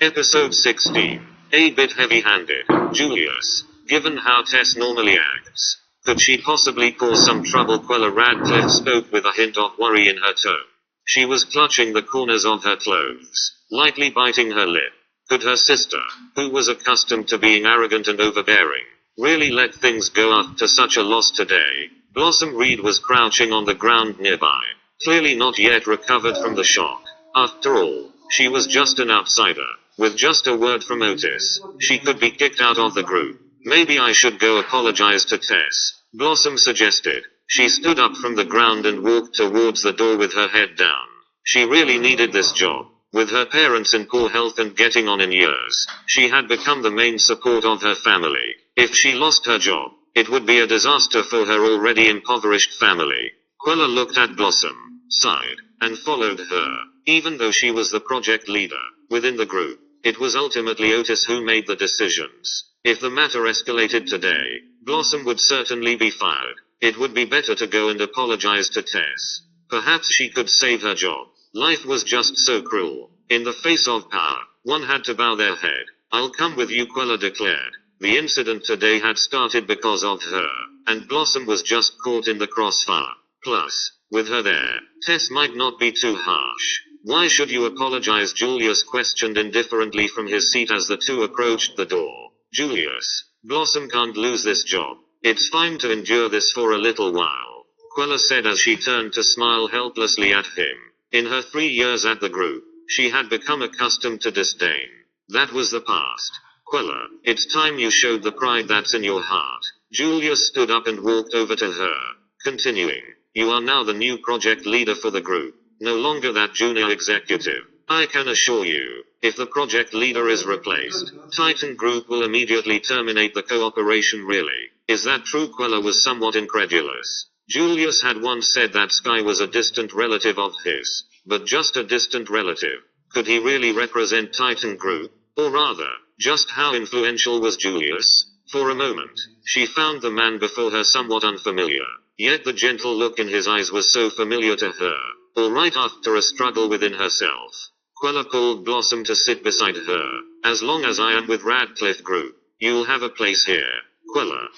Episode 16. A bit heavy-handed. Julius. Given how Tess normally acts, could she possibly cause some trouble? Quella Radcliffe spoke with a hint of worry in her tone. She was clutching the corners of her clothes, lightly biting her lip. Could her sister, who was accustomed to being arrogant and overbearing, really let things go after such a loss today? Blossom Reed was crouching on the ground nearby, clearly not yet recovered from the shock. After all, she was just an outsider. With just a word from Otis, she could be kicked out of the group. Maybe I should go apologize to Tess, Blossom suggested. She stood up from the ground and walked towards the door with her head down. She really needed this job. With her parents in poor health and getting on in years, she had become the main support of her family. If she lost her job, it would be a disaster for her already impoverished family. Quella looked at Blossom, sighed, and followed her. Even though she was the project leader within the group, it was ultimately Otis who made the decisions. If the matter escalated today, Blossom would certainly be fired. It would be better to go and apologize to Tess. Perhaps she could save her job. Life was just so cruel. In the face of power, one had to bow their head. I'll come with you, Quella declared. The incident today had started because of her, and Blossom was just caught in the crossfire. Plus, with her there, Tess might not be too harsh. Why should you apologize? Julius questioned indifferently from his seat as the two approached the door. Julius, Blossom can't lose this job. It's fine to endure this for a little while, Quella said as she turned to smile helplessly at him. In her 3 years at the group, she had become accustomed to disdain. That was the past. Quella, it's time you showed the pride that's in your heart. Julius stood up and walked over to her, continuing. You are now the new project leader for the group, no longer that junior executive. I can assure you, if the project leader is replaced, Titan Group will immediately terminate the cooperation. Really? Is that true? Quella was somewhat incredulous. Julius had once said that Sky was a distant relative of his, but just a distant relative. Could he really represent Titan Group? Or rather, just how influential was Julius? For a moment, she found the man before her somewhat unfamiliar, yet the gentle look in his eyes was so familiar to her. All right. After a struggle within herself, Quella pulled Blossom to sit beside her. As long as I am with Radcliffe Group, you'll have a place here. Quella,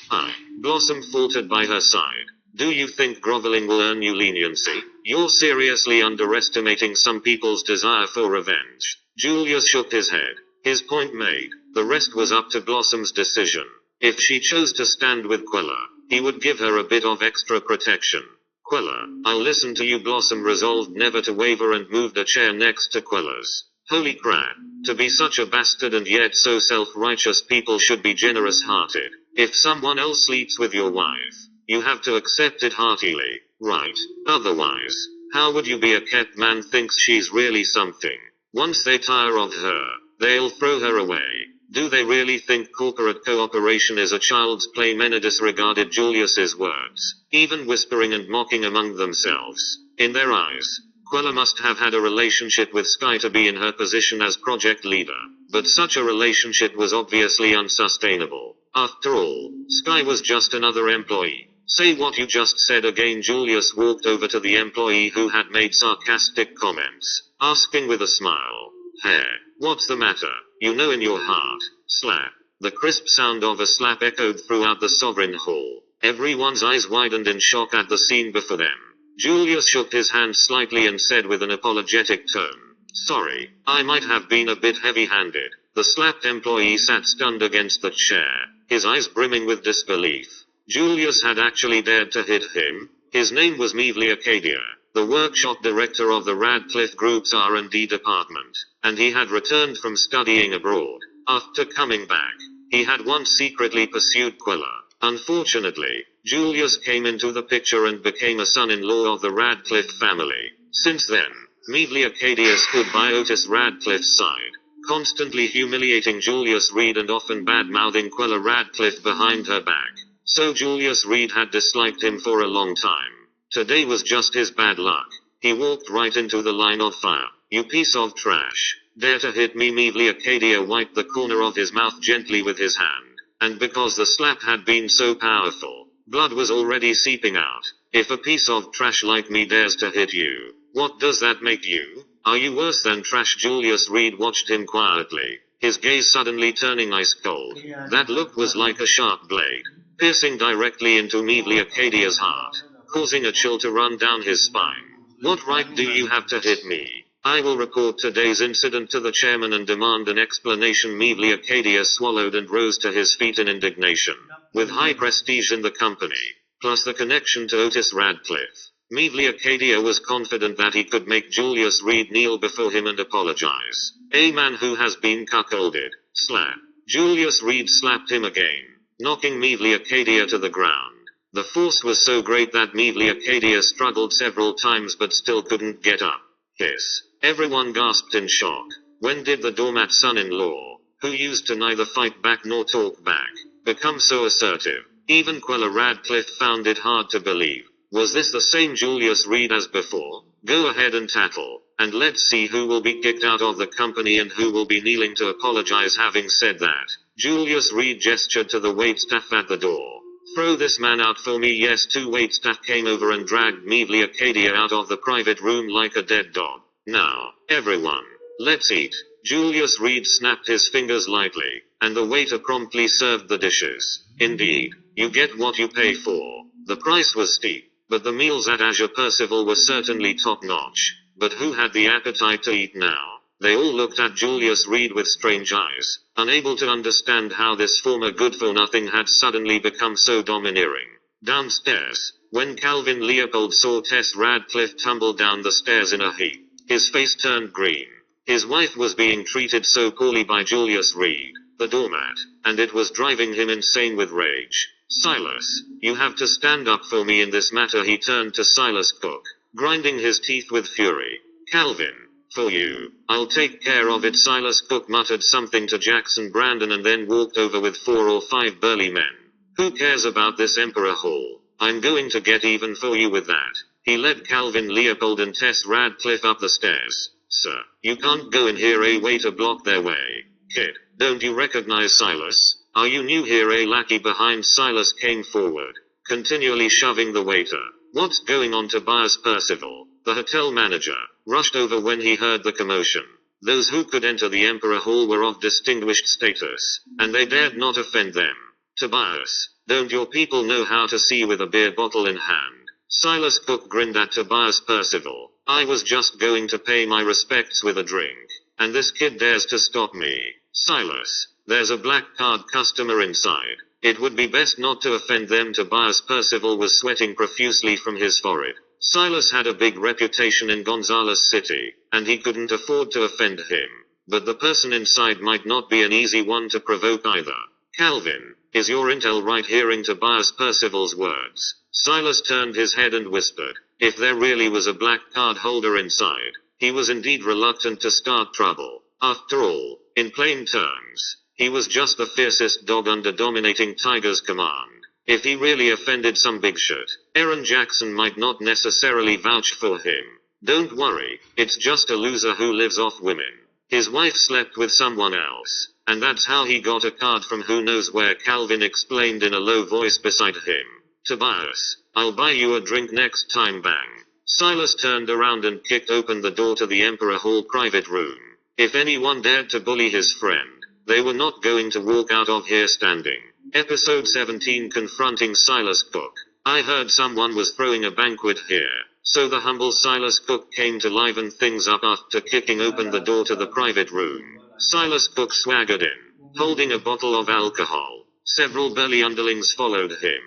Blossom faltered by her side. Do you think groveling will earn you leniency? You're seriously underestimating some people's desire for revenge. Julius shook his head. His point made, the rest was up to Blossom's decision. If she chose to stand with Quella, he would give her a bit of extra protection. Quella, I'll listen to you. Blossom resolved never to waver and moved a chair next to Quella's. Holy crap. To be such a bastard and yet so self-righteous. People should be generous-hearted. If someone else sleeps with your wife, you have to accept it heartily, right? Otherwise, how would you be? A kept man thinks she's really something. Once they tire of her, they'll throw her away. Do they really think corporate cooperation is a child's play? Mena disregarded Julius's words, even whispering and mocking among themselves. In their eyes, Quella must have had a relationship with Sky to be in her position as project leader, but such a relationship was obviously unsustainable. After all, Sky was just another employee. Say what you just said again. Julius walked over to the employee who had made sarcastic comments, asking with a smile, Hey, what's the matter? You know in your heart. Slap. The crisp sound of a slap echoed throughout the Sovereign Hall. Everyone's eyes widened in shock at the scene before them. Julius shook his hand slightly and said with an apologetic tone, Sorry, I might have been a bit heavy-handed. The slapped employee sat stunned against the chair, his eyes brimming with disbelief. Julius had actually dared to hit him. His name was Mevely Acadia, the workshop director of the Radcliffe Group's R&D department, and he had returned from studying abroad. After coming back, he had once secretly pursued Quella. Unfortunately, Julius came into the picture and became a son-in-law of the Radcliffe family. Since then, Mevely Acadia stood by Otis Radcliffe's side, constantly humiliating Julius Reed and often bad-mouthing Quella Radcliffe behind her back. So Julius Reed had disliked him for a long time. Today was just his bad luck. He walked right into the line of fire. You piece of trash. Dare to hit me? Mevely Acadia wiped the corner of his mouth gently with his hand. And because the slap had been so powerful, blood was already seeping out. If a piece of trash like me dares to hit you, what does that make you? Are you worse than trash? Julius Reed watched him quietly, his gaze suddenly turning ice cold. That look was like a sharp blade, piercing directly into Meadley Acadia's heart, causing a chill to run down his spine. What right do you have to hit me? I will report today's incident to the chairman and demand an explanation. Meadley Acadia swallowed and rose to his feet in indignation. With high prestige in the company, plus the connection to Otis Radcliffe, Meadley Acadia was confident that he could make Julius Reed kneel before him and apologize. A man who has been cuckolded. Slap. Julius Reed slapped him again, knocking Meadley Acadia to the ground. The force was so great that Meadley Acadia struggled several times but still couldn't get up. Hiss. Everyone gasped in shock. When did the doormat son-in-law, who used to neither fight back nor talk back, become so assertive? Even Quella Radcliffe found it hard to believe. Was this the same Julius Reed as before? Go ahead and tattle, and let's see who will be kicked out of the company and who will be kneeling to apologize. Having said that, Julius Reed gestured to the waitstaff at the door. Throw this man out for me. Yes, 2 waitstaff came over and dragged Meadley Acadia out of the private room like a dead dog. Now, everyone, let's eat. Julius Reed snapped his fingers lightly, and the waiter promptly served the dishes. Indeed, you get what you pay for. The price was steep, but the meals at Azure Percival were certainly top-notch. But who had the appetite to eat now? They all looked at Julius Reed with strange eyes, unable to understand how this former good-for-nothing had suddenly become so domineering. Downstairs, when Calvin Leopold saw Tess Radcliffe tumble down the stairs in a heap, his face turned green. His wife was being treated so poorly by Julius Reed, the doormat, and it was driving him insane with rage. Silas, you have to stand up for me in this matter. He turned to Silas Cook, grinding his teeth with fury. Calvin, for you, I'll take care of it. Silas Cook muttered something to Jackson Brandon and then walked over with 4 or 5 burly men. Who cares about this Emperor Hall? I'm going to get even for you with that. He led Calvin Leopold and Tess Radcliffe up the stairs. Sir, you can't go in here. A waiter blocked their way. Kid, don't you recognize Silas? Are you new here? A lackey behind Silas came forward, continually shoving the waiter. What's going on? Tobias Percival, the hotel manager, rushed over when he heard the commotion. Those who could enter the Emperor Hall were of distinguished status, and they dared not offend them. Tobias, don't your people know how to see with a beer bottle in hand? Silas Cook grinned at Tobias Percival. I was just going to pay my respects with a drink, and this kid dares to stop me. Silas, there's a black card customer inside. It would be best not to offend them. Tobias Percival was sweating profusely from his forehead. Silas had a big reputation in Gonzales City, and he couldn't afford to offend him. But the person inside might not be an easy one to provoke either. Calvin, is your intel right? Hearing Tobias Percival's words, Silas turned his head and whispered, if there really was a black card holder inside, he was indeed reluctant to start trouble. After all, in plain terms, he was just the fiercest dog under dominating Tiger's command. If he really offended some big shot, Aaron Jackson might not necessarily vouch for him. Don't worry, it's just a loser who lives off women. His wife slept with someone else, and that's how he got a card from who knows where. Calvin explained in a low voice beside him. Tobias, I'll buy you a drink next time. Bang. Silas turned around and kicked open the door to the Emperor Hall private room. If anyone dared to bully his friend, they were not going to walk out of here standing. Episode 17, Confronting Silas Cook. I heard someone was throwing a banquet here, so the humble Silas Cook came to liven things up after kicking open the door to the private room. Silas Cook swaggered in, holding a bottle of alcohol. Several burly underlings followed him.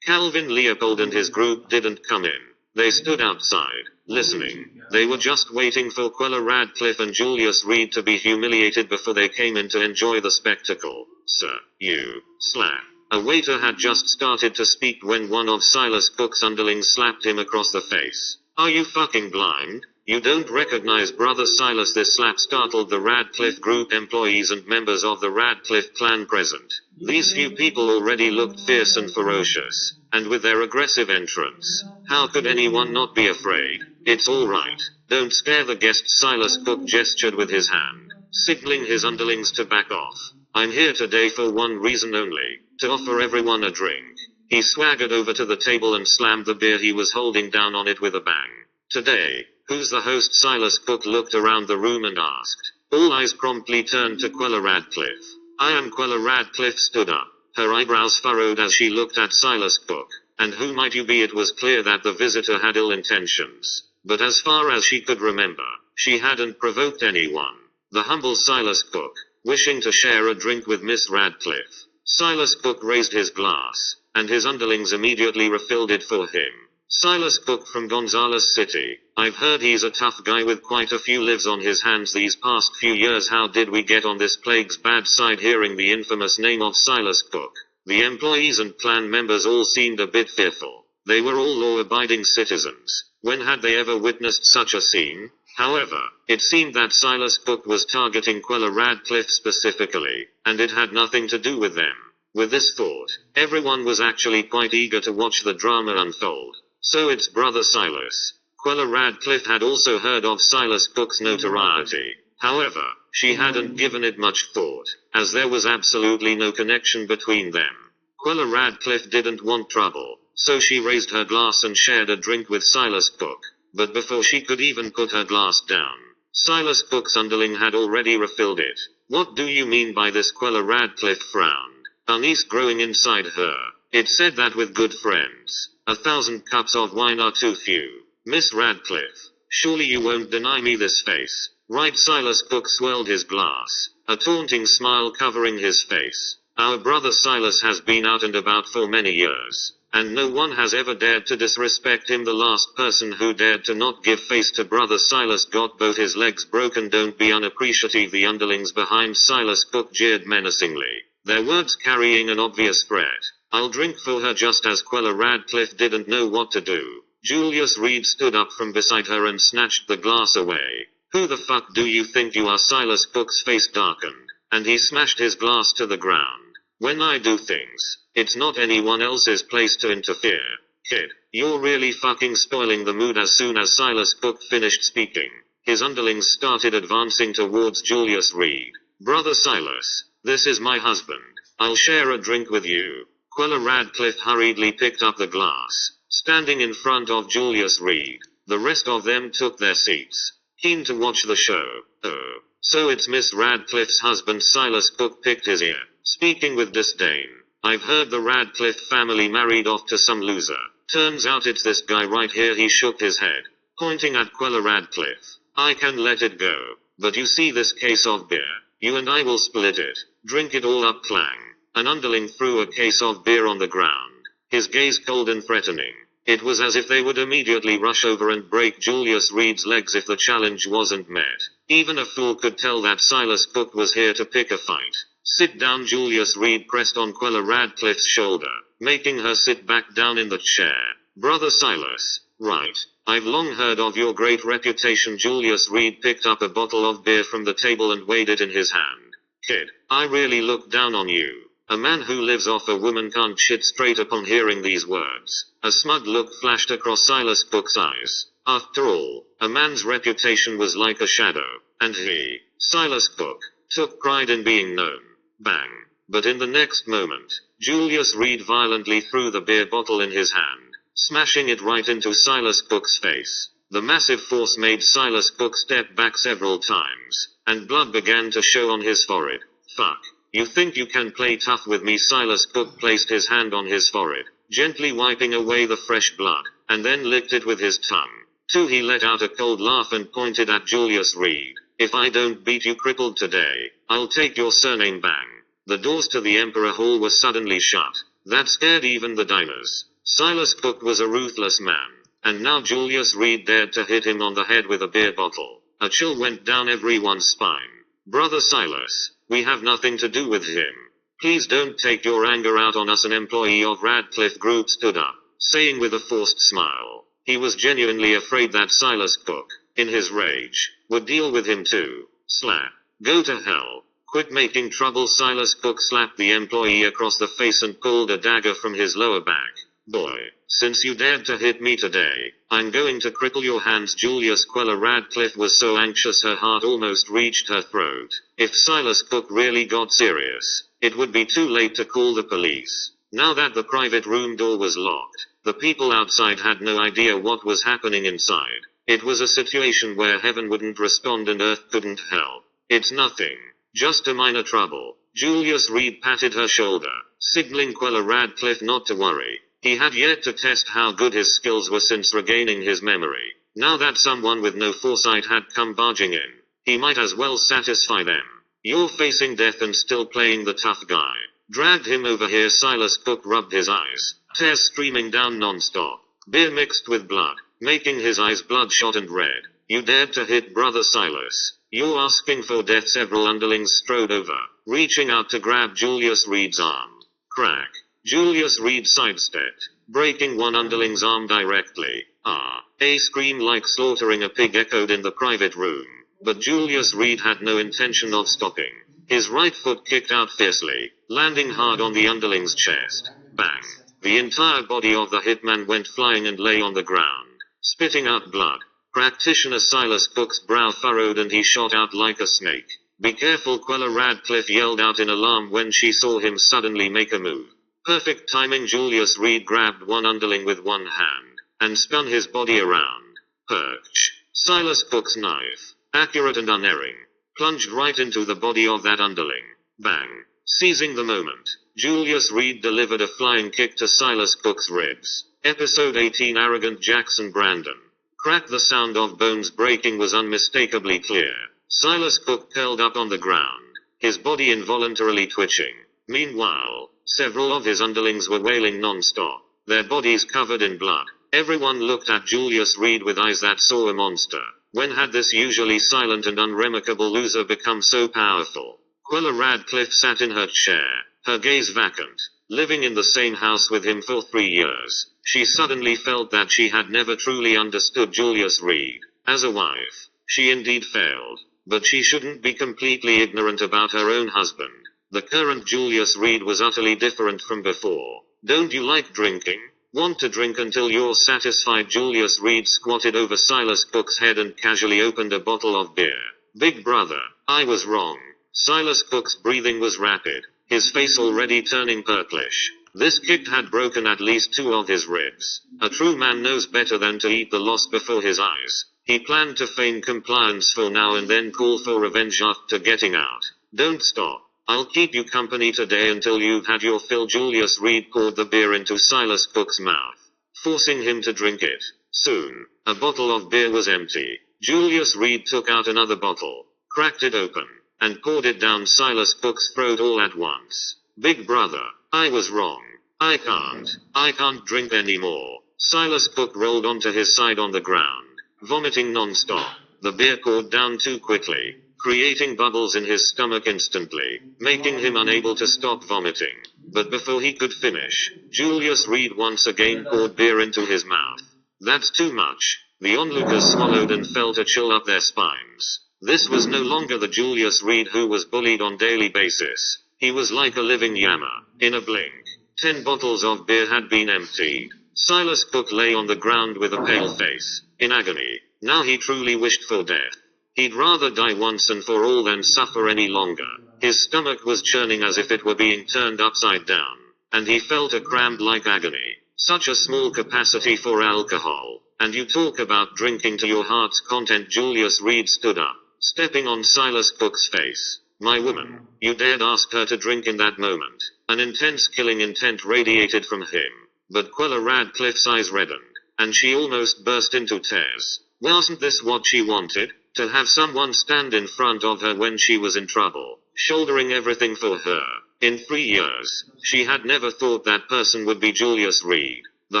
Calvin Leopold and his group didn't come in. They stood outside, listening. They were just waiting for Quella Radcliffe and Julius Reed to be humiliated before they came in to enjoy the spectacle. Sir, you, slap. A waiter had just started to speak when one of Silas Cook's underlings slapped him across the face. Are you fucking blind? You don't recognize Brother Silas? This slap startled the Radcliffe Group employees and members of the Radcliffe clan present. These few people already looked fierce and ferocious, and with their aggressive entrance, how could anyone not be afraid? It's all right. Don't scare the guests. Silas Cook gestured with his hand, signaling his underlings to back off. I'm here today for one reason only, to offer everyone a drink. He swaggered over to the table and slammed the beer he was holding down on it with a bang. Today, Who's the host? Silas Cook looked around the room and asked. All eyes promptly turned to Quella Radcliffe. I am. Quella Radcliffe stood up, her eyebrows furrowed as she looked at Silas Cook. And who might you be? It was clear that the visitor had ill intentions. But as far as she could remember, she hadn't provoked anyone. The humble Silas Cook, wishing to share a drink with Miss Radcliffe. Silas Cook raised his glass, and his underlings immediately refilled it for him. Silas Cook from Gonzales City. I've heard he's a tough guy with quite a few lives on his hands these past few years. How did we get on this plague's bad side? Hearing the infamous name of Silas Cook, the employees and clan members all seemed a bit fearful. They were all law-abiding citizens. When had they ever witnessed such a scene? However, it seemed that Silas Cook was targeting Quella Radcliffe specifically, and it had nothing to do with them. With this thought, everyone was actually quite eager to watch the drama unfold. So it's brother Silas. Quella Radcliffe had also heard of Silas Cook's notoriety. However, she hadn't given it much thought, as there was absolutely no connection between them. Quella Radcliffe didn't want trouble, so she raised her glass and shared a drink with Silas Cook. But before she could even put her glass down, Silas Cook's underling had already refilled it. What do you mean by this? Quella Radcliffe frowned, unease growing inside her. It said that with good friends, 1,000 cups of wine are too few. Miss Radcliffe, surely you won't deny me this face, right? Silas Cook swelled his glass, a taunting smile covering his face. Our brother Silas has been out and about for many years, and no one has ever dared to disrespect him. The last person who dared to not give face to brother Silas got both his legs broken. Don't be unappreciative. The underlings behind Silas Cook jeered menacingly, their words carrying an obvious threat. I'll drink for her. Just as Quella Radcliffe didn't know what to do, Julius Reed stood up from beside her and snatched the glass away. Who the fuck do you think you are? Silas Cook's face darkened, and he smashed his glass to the ground. When I do things, it's not anyone else's place to interfere. Kid, you're really fucking spoiling the mood. As soon as Silas Cook finished speaking, his underlings started advancing towards Julius Reed. Brother Silas, this is my husband. I'll share a drink with you. Quella Radcliffe hurriedly picked up the glass, standing in front of Julius Reed. The rest of them took their seats, keen to watch the show. Oh, so it's Miss Radcliffe's husband? Silas Cook picked his ear, speaking with disdain. I've heard the Radcliffe family married off to some loser. Turns out it's this guy right here. He shook his head, pointing at Quella Radcliffe. I can let it go, but you see this case of beer, you and I will split it. Drink it all up. Clang. An underling threw a case of beer on the ground, his gaze cold and threatening. It was as if they would immediately rush over and break Julius Reed's legs if the challenge wasn't met. Even a fool could tell that Silas Cook was here to pick a fight. Sit down. Julius Reed pressed on Quella Radcliffe's shoulder, making her sit back down in the chair. Brother Silas, right, I've long heard of your great reputation. Julius Reed picked up a bottle of beer from the table and weighed it in his hand. Kid, I really look down on you. A man who lives off a woman can't shit straight. Upon hearing these words, a smug look flashed across Silas Cook's eyes. After all, a man's reputation was like a shadow, and he, Silas Cook, took pride in being known. Bang. But in the next moment, Julius Reed violently threw the beer bottle in his hand, smashing it right into Silas Cook's face. The massive force made Silas Cook step back several times, and blood began to show on his forehead. Fuck. You think you can play tough with me? Silas Cook placed his hand on his forehead, gently wiping away the fresh blood, and then licked it with his tongue. He let out a cold laugh and pointed at Julius Reed. If I don't beat you crippled today, I'll take your surname. Bang. The doors to the Emperor Hall were suddenly shut. That scared even the diners. Silas Cook was a ruthless man, and now Julius Reed dared to hit him on the head with a beer bottle. A chill went down everyone's spine. Brother Silas, we have nothing to do with him. Please don't take your anger out on us. An employee of Radcliffe Group stood up, saying with a forced smile. He was genuinely afraid that Silas Cook, in his rage, would deal with him too. Slap. Go to hell. Quit making trouble. Silas Cook slapped the employee across the face and pulled a dagger from his lower back. Boy, since you dared to hit me today, I'm going to cripple your hands. Julius Quella Radcliffe was so anxious her heart almost reached her throat. If Silas Cook really got serious, it would be too late to call the police. Now that the private room door was locked, the people outside had no idea what was happening inside. It was a situation where heaven wouldn't respond and earth couldn't help. It's nothing. Just a minor trouble. Julius Reed patted her shoulder, signaling Quella Radcliffe not to worry. He had yet to test how good his skills were since regaining his memory. Now that someone with no foresight had come barging in, he might as well satisfy them. You're facing death and still playing the tough guy. Dragged him over here. Silas Cook rubbed his eyes, tears streaming down non-stop. Beer mixed with blood, making his eyes bloodshot and red. You dared to hit Brother Silas. You're asking for death. Several underlings strode over, reaching out to grab Julius Reed's arm. Crack. Julius Reed sidestepped, breaking one underling's arm directly. Ah! A scream like slaughtering a pig echoed in the private room. But Julius Reed had no intention of stopping. His right foot kicked out fiercely, landing hard on the underling's chest. Bang! The entire body of the hitman went flying and lay on the ground, spitting out blood. Practitioner Silas Cook's brow furrowed and he shot out like a snake. Be careful! Quella Radcliffe yelled out in alarm when she saw him suddenly make a move. Perfect timing. Julius Reed grabbed one underling with one hand, and spun his body around. Perch. Silas Cook's knife, accurate and unerring, plunged right into the body of that underling. Bang. Seizing the moment, Julius Reed delivered a flying kick to Silas Cook's ribs. Episode 18. Arrogant Jackson Brandon. Crack. The sound of bones breaking was unmistakably clear. Silas Cook curled up on the ground, his body involuntarily twitching. Meanwhile, several of his underlings were wailing non-stop, their bodies covered in blood. Everyone looked at Julius Reed with eyes that saw a monster. When had this usually silent and unremarkable loser become so powerful? Quella Radcliffe sat in her chair, her gaze vacant. Living in the same house with him for 3 years, she suddenly felt that she had never truly understood Julius Reed. As a wife, she indeed failed. But she shouldn't be completely ignorant about her own husband. The current Julius Reed was utterly different from before. Don't you like drinking? Want to drink until you're satisfied? Julius Reed squatted over Silas Cook's head and casually opened a bottle of beer. Big brother, I was wrong. Silas Cook's breathing was rapid, his face already turning purplish. This kick had broken at least 2 of his ribs. A true man knows better than to eat the loss before his eyes. He planned to feign compliance for now and then call for revenge after getting out. Don't stop. I'll keep you company today until you've had your fill. Julius Reed poured the beer into Silas Cook's mouth, forcing him to drink it. Soon, a bottle of beer was empty. Julius Reed took out another bottle, cracked it open, and poured it down Silas Cook's throat all at once. Big brother, I was wrong. I can't drink anymore. Silas Cook rolled onto his side on the ground, vomiting non-stop. The beer poured down too quickly, creating bubbles in his stomach instantly, making him unable to stop vomiting. But before he could finish, Julius Reed once again poured beer into his mouth. That's too much. The onlookers swallowed and felt a chill up their spines. This was no longer the Julius Reed who was bullied on daily basis. He was like a living yammer. In a blink, 10 bottles of beer had been emptied. Silas Cook lay on the ground with a pale face, in agony. Now he truly wished for death. He'd rather die once and for all than suffer any longer. His stomach was churning as if it were being turned upside down, and he felt a cramp-like agony. Such a small capacity for alcohol. And you talk about drinking to your heart's content. Julius Reed stood up, stepping on Silas Cook's face. My woman, you dared ask her to drink in that moment. An intense killing intent radiated from him. But Quella Radcliffe's eyes reddened, and she almost burst into tears. Wasn't this what she wanted? To have someone stand in front of her when she was in trouble, shouldering everything for her. In 3 years, she had never thought that person would be Julius Reed, the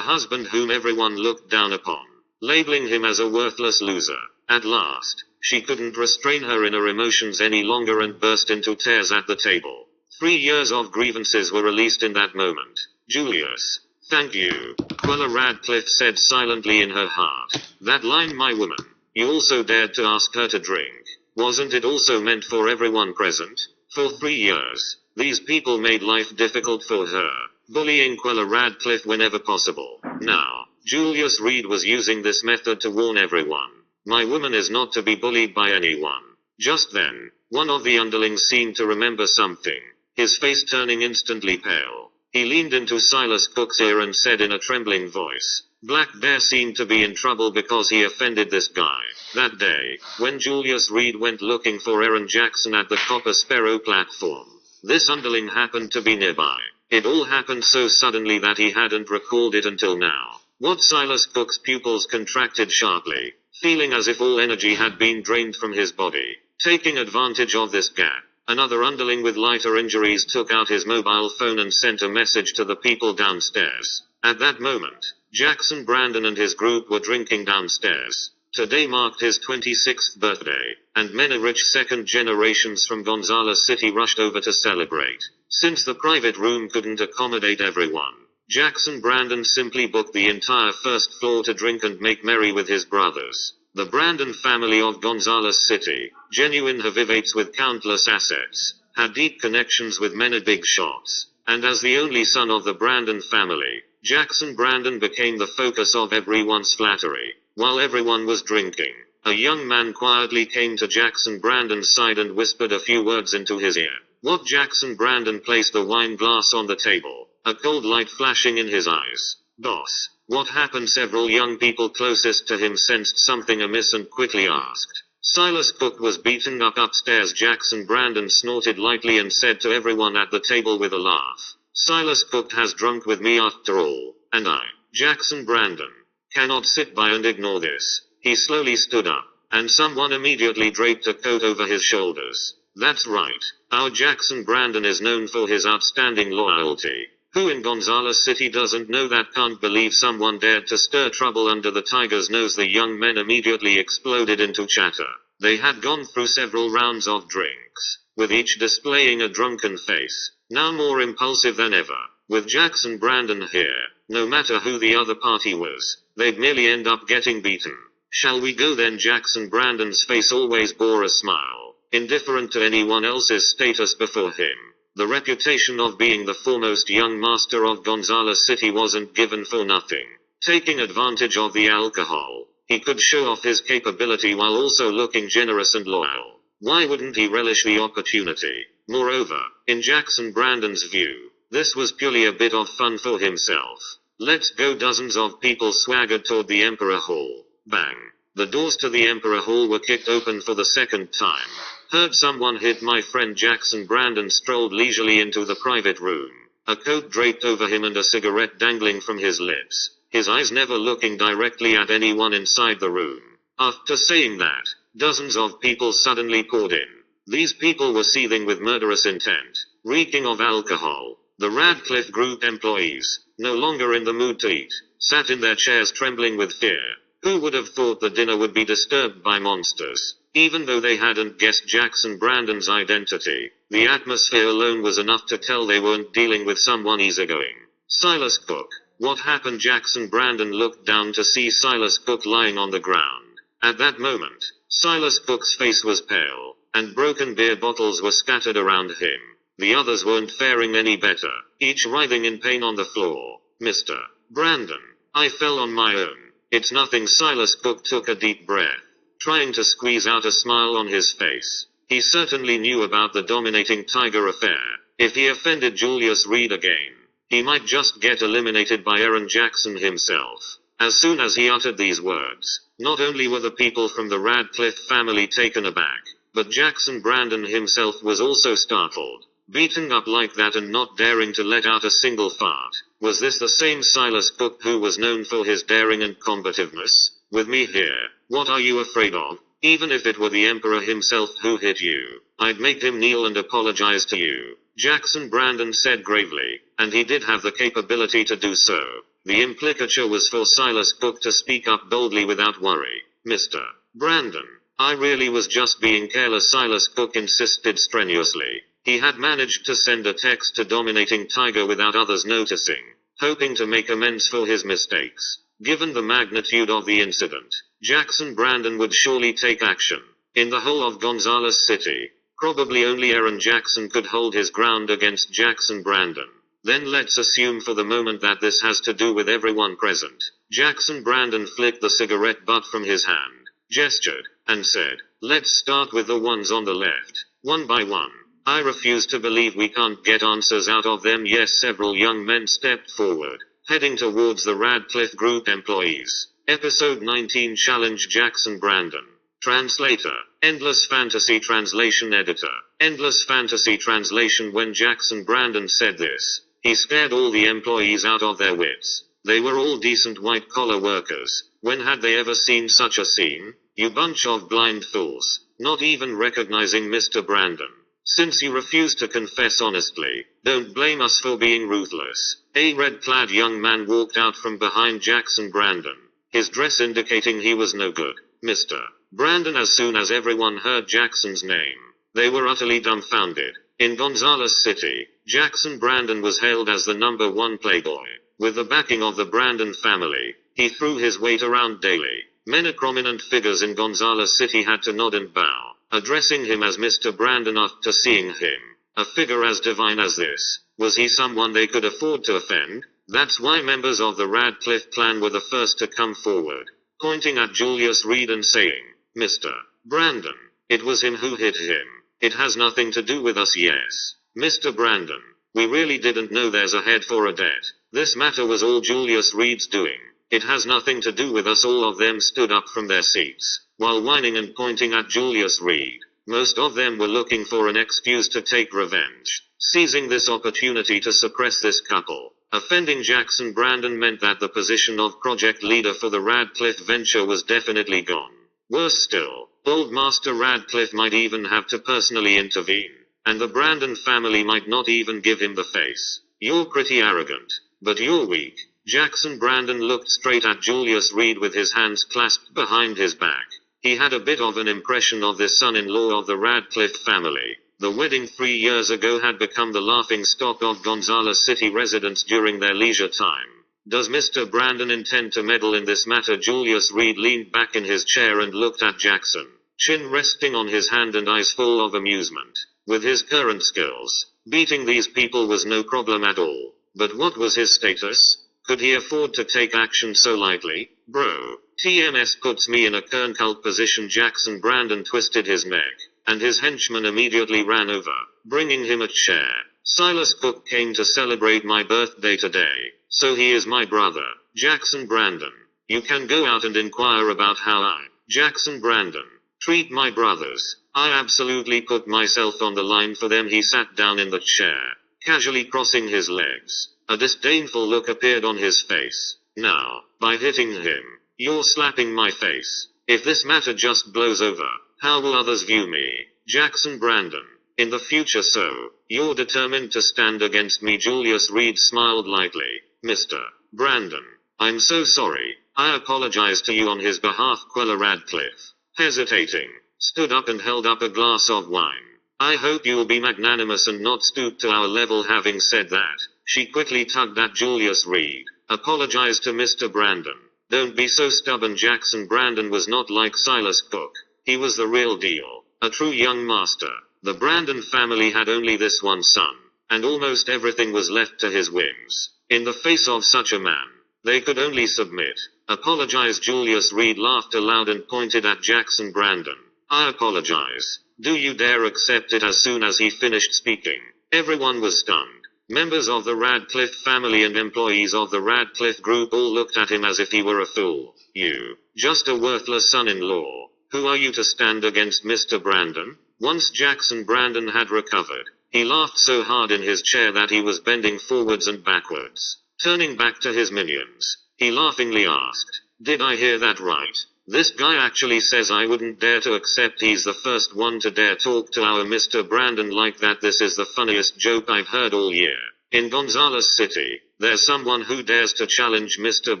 husband whom everyone looked down upon, labeling him as a worthless loser. At last, she couldn't restrain her inner emotions any longer and burst into tears at the table. 3 years of grievances were released in that moment. Julius, thank you, Quella Radcliffe said silently in her heart. That line, my woman. You also dared to ask her to drink. Wasn't it also meant for everyone present? For 3 years, these people made life difficult for her, bullying Quella Radcliffe whenever possible. Now, Julius Reed was using this method to warn everyone. My woman is not to be bullied by anyone. Just then, one of the underlings seemed to remember something, his face turning instantly pale. He leaned into Silas Cook's ear and said in a trembling voice, Black Bear seemed to be in trouble because he offended this guy. That day, when Julius Reed went looking for Aaron Jackson at the Copper Sparrow platform, this underling happened to be nearby. It all happened so suddenly that he hadn't recalled it until now. What Silas Cook's pupils contracted sharply, feeling as if all energy had been drained from his body. Taking advantage of this gap, another underling with lighter injuries took out his mobile phone and sent a message to the people downstairs. At that moment, Jackson Brandon and his group were drinking downstairs. Today marked his 26th birthday, and many rich second generations from Gonzales City rushed over to celebrate. Since the private room couldn't accommodate everyone, Jackson Brandon simply booked the entire first floor to drink and make merry with his brothers. The Brandon family of Gonzales City, genuine heavyweights with countless assets, had deep connections with many big shots, and as the only son of the Brandon family, Jackson Brandon became the focus of everyone's flattery. While everyone was drinking, a young man quietly came to Jackson Brandon's side and whispered a few words into his ear. What Jackson Brandon placed the wine glass on the table, a cold light flashing in his eyes. Boss, what happened? Several young people closest to him sensed something amiss and quickly asked. Silas Cook was beaten up upstairs. Jackson Brandon snorted lightly and said to everyone at the table with a laugh, Silas Cook has drunk with me after all, and I, Jackson Brandon, cannot sit by and ignore this. He slowly stood up, and someone immediately draped a coat over his shoulders. That's right, our Jackson Brandon is known for his outstanding loyalty. Who in Gonzales City doesn't know that? Can't believe someone dared to stir trouble under the tiger's nose. The young men immediately exploded into chatter. They had gone through several rounds of drinks, with each displaying a drunken face, now more impulsive than ever. With Jackson Brandon here, no matter who the other party was, they'd merely end up getting beaten. Shall we go then? Jackson Brandon's face always bore a smile, indifferent to anyone else's status before him. The reputation of being the foremost young master of Gonzales City wasn't given for nothing. Taking advantage of the alcohol, he could show off his capability while also looking generous and loyal. Why wouldn't he relish the opportunity? Moreover, in Jackson Brandon's view, this was purely a bit of fun for himself. Let's go. Dozens of people swaggered toward the Emperor Hall. Bang. The doors to the Emperor Hall were kicked open for the second time. Heard someone hit my friend. Jackson Brandon strolled leisurely into the private room, a coat draped over him and a cigarette dangling from his lips, his eyes never looking directly at anyone inside the room. After saying that, dozens of people suddenly poured in. These people were seething with murderous intent, reeking of alcohol. The Radcliffe Group employees, no longer in the mood to eat, sat in their chairs trembling with fear. Who would have thought the dinner would be disturbed by monsters? Even though they hadn't guessed Jackson Brandon's identity, the atmosphere alone was enough to tell they weren't dealing with someone easygoing. Silas Cook. What happened? Jackson Brandon looked down to see Silas Cook lying on the ground. At that moment, Silas Cook's face was pale, and broken beer bottles were scattered around him. The others weren't faring any better, each writhing in pain on the floor. Mr. Brandon, I fell on my own. It's nothing. Silas Cook took a deep breath, trying to squeeze out a smile on his face. He certainly knew about the dominating Tiger affair. If he offended Julius Reed again, he might just get eliminated by Aaron Jackson himself. As soon as he uttered these words, not only were the people from the Radcliffe family taken aback, but Jackson Brandon himself was also startled. Beaten up like that and not daring to let out a single fart. Was this the same Silas Cook who was known for his daring and combativeness? With me here, what are you afraid of? Even if it were the Emperor himself who hit you, I'd make him kneel and apologize to you, Jackson Brandon said gravely, and he did have the capability to do so. The implicature was for Silas Cook to speak up boldly without worry. Mr. Brandon, I really was just being careless. Silas Cook insisted strenuously. He had managed to send a text to dominating Tiger without others noticing, hoping to make amends for his mistakes. Given the magnitude of the incident, Jackson Brandon would surely take action. In the whole of Gonzales City, probably only Aaron Jackson could hold his ground against Jackson Brandon. Then let's assume for the moment that this has to do with everyone present. Jackson Brandon flicked the cigarette butt from his hand, gestured, and said, let's start with the ones on the left, one by one. I refuse to believe we can't get answers out of them. Yes, several young men stepped forward, heading towards the Radcliffe Group employees. Episode 19 Challenge Jackson Brandon. Translator. Endless Fantasy Translation Editor. Endless Fantasy Translation. When Jackson Brandon said this, he scared all the employees out of their wits. They were all decent white-collar workers. When had they ever seen such a scene? You bunch of blind fools. Not even recognizing Mr. Brandon. Since you refuse to confess honestly, don't blame us for being ruthless. A red-clad young man walked out from behind Jackson Brandon, his dress indicating he was no good. Mr. Brandon. As soon as everyone heard Jackson's name, they were utterly dumbfounded. In Gonzales City, Jackson Brandon was hailed as the #1 playboy. With the backing of the Brandon family, he threw his weight around daily. Many prominent figures in Gonzales City had to nod and bow, addressing him as Mr. Brandon after seeing him. A figure as divine as this, was he someone they could afford to offend? That's why members of the Radcliffe clan were the first to come forward, pointing at Julius Reed and saying, Mr. Brandon, it was him who hit him. It has nothing to do with us. Yes, Mr. Brandon, we really didn't know there's a head for a debt. This matter was all Julius Reed's doing. It has nothing to do with us. All of them stood up from their seats, while whining and pointing at Julius Reed. Most of them were looking for an excuse to take revenge, seizing this opportunity to suppress this couple. Offending Jackson Brandon meant that the position of project leader for the Radcliffe venture was definitely gone. Worse still, old Master Radcliffe might even have to personally intervene, and the Brandon family might not even give him the face. You're pretty arrogant, but you're weak. Jackson Brandon looked straight at Julius Reed with his hands clasped behind his back. He had a bit of an impression of this son-in-law of the Radcliffe family. The wedding 3 years ago had become the laughing stock of Gonzales City residents during their leisure time. Does Mr. Brandon intend to meddle in this matter? Julius Reed leaned back in his chair and looked at Jackson, chin resting on his hand and eyes full of amusement. With his current skills, beating these people was no problem at all. But what was his status? Could he afford to take action so lightly? Bro, TMS puts me in a kernkult position. Jackson Brandon twisted his neck, and his henchman immediately ran over, bringing him a chair. Silas Cook came to celebrate my birthday today, so he is my brother. Jackson Brandon, you can go out and inquire about how I, Jackson Brandon, treat my brothers. I absolutely put myself on the line for them. He sat down in the chair, casually crossing his legs. A disdainful look appeared on his face. Now, by hitting him, you're slapping my face. If this matter just blows over, how will others view me? Jackson Brandon, in the future. So, you're determined to stand against me? Julius Reed smiled lightly. Mr. Brandon, I'm so sorry. I apologize to you on his behalf. Quella Radcliffe, hesitating, stood up and held up a glass of wine. I hope you'll be magnanimous and not stoop to our level. Having said that, she quickly tugged at Julius Reed. Apologize to Mr. Brandon. Don't be so stubborn. Jackson Brandon was not like Silas Cook. He was the real deal, a true young master. The Brandon family had only this one son, and almost everything was left to his whims. In the face of such a man, they could only submit. Apologize. Julius Reed laughed aloud and pointed at Jackson Brandon. I apologize. Do you dare accept it? As soon as he finished speaking, everyone was stunned. Members of the Radcliffe family and employees of the Radcliffe Group all looked at him as if he were a fool. You, just a worthless son-in-law. Who are you to stand against Mr. Brandon? Once Jackson Brandon had recovered, he laughed so hard in his chair that he was bending forwards and backwards. Turning back to his minions, he laughingly asked, Did I hear that right? This guy actually says I wouldn't dare to accept he's the first one to dare talk to our Mr. Brandon like that. This is the funniest joke I've heard all year. In Gonzales City, there's someone who dares to challenge Mr.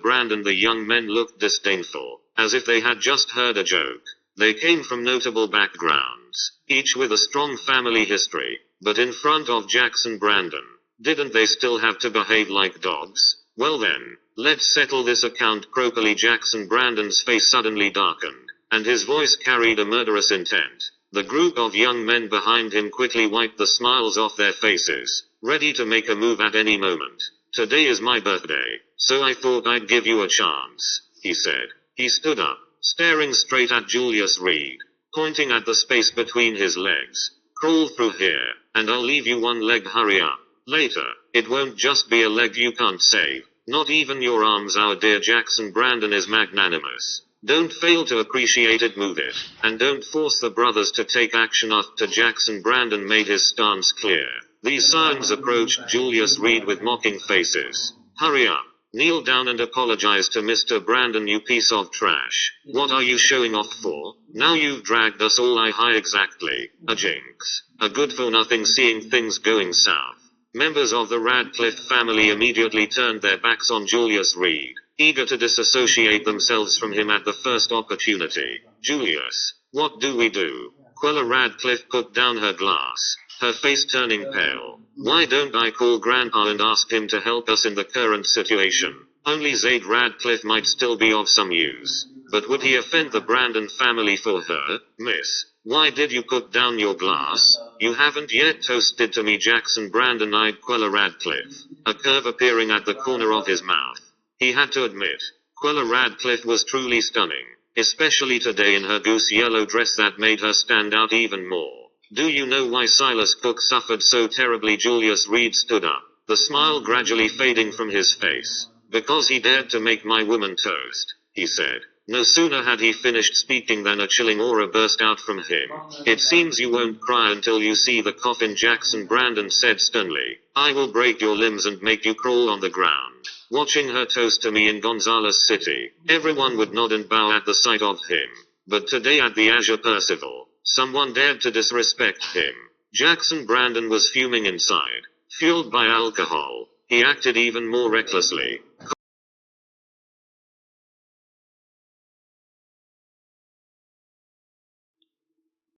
Brandon. The young men looked disdainful, as if they had just heard a joke. They came from notable backgrounds, each with a strong family history, but in front of Jackson Brandon, didn't they still have to behave like dogs? Well then, let's settle this account properly. Jackson Brandon's face suddenly darkened, and his voice carried a murderous intent. The group of young men behind him quickly wiped the smiles off their faces, ready to make a move at any moment. Today is my birthday, so I thought I'd give you a chance, he said. He stood up, staring straight at Julius Reed, pointing at the space between his legs. Crawl through here, and I'll leave you one leg. Hurry up. Later, it won't just be a leg you can't save. Not even your arms, our dear Jackson Brandon is magnanimous. Don't fail to appreciate it, move it. And don't force the brothers to take action after Jackson Brandon made his stance clear. These scions approached Julius Reed with mocking faces. Hurry up. Kneel down and apologize to Mr. Brandon, you piece of trash. What are you showing off for? Now you've dragged us all high, exactly. A jinx. A good for nothing, seeing things going south. Members of the Radcliffe family immediately turned their backs on Julius Reed, eager to disassociate themselves from him at the first opportunity. Julius, what do we do? Quella Radcliffe put down her glass, her face turning pale. Why don't I call Grandpa and ask him to help us in the current situation? Only Zaid Radcliffe might still be of some use. But would he offend the Brandon family for her? Miss, why did you put down your glass? You haven't yet toasted to me. Jackson Brandon eyed Quella Radcliffe, a curve appearing at the corner of his mouth. He had to admit, Quella Radcliffe was truly stunning, especially today in her goose yellow dress that made her stand out even more. Do you know why Silas Cook suffered so terribly? Julius Reed stood up, the smile gradually fading from his face. Because he dared to make my woman toast, he said. No sooner had he finished speaking than a chilling aura burst out from him. It seems you won't cry until you see the coffin, Jackson Brandon said sternly. I will break your limbs and make you crawl on the ground. Watching her toast to me in Gonzales City, everyone would nod and bow at the sight of him. But today at the Azure Percival, someone dared to disrespect him. Jackson Brandon was fuming inside. Fueled by alcohol, he acted even more recklessly.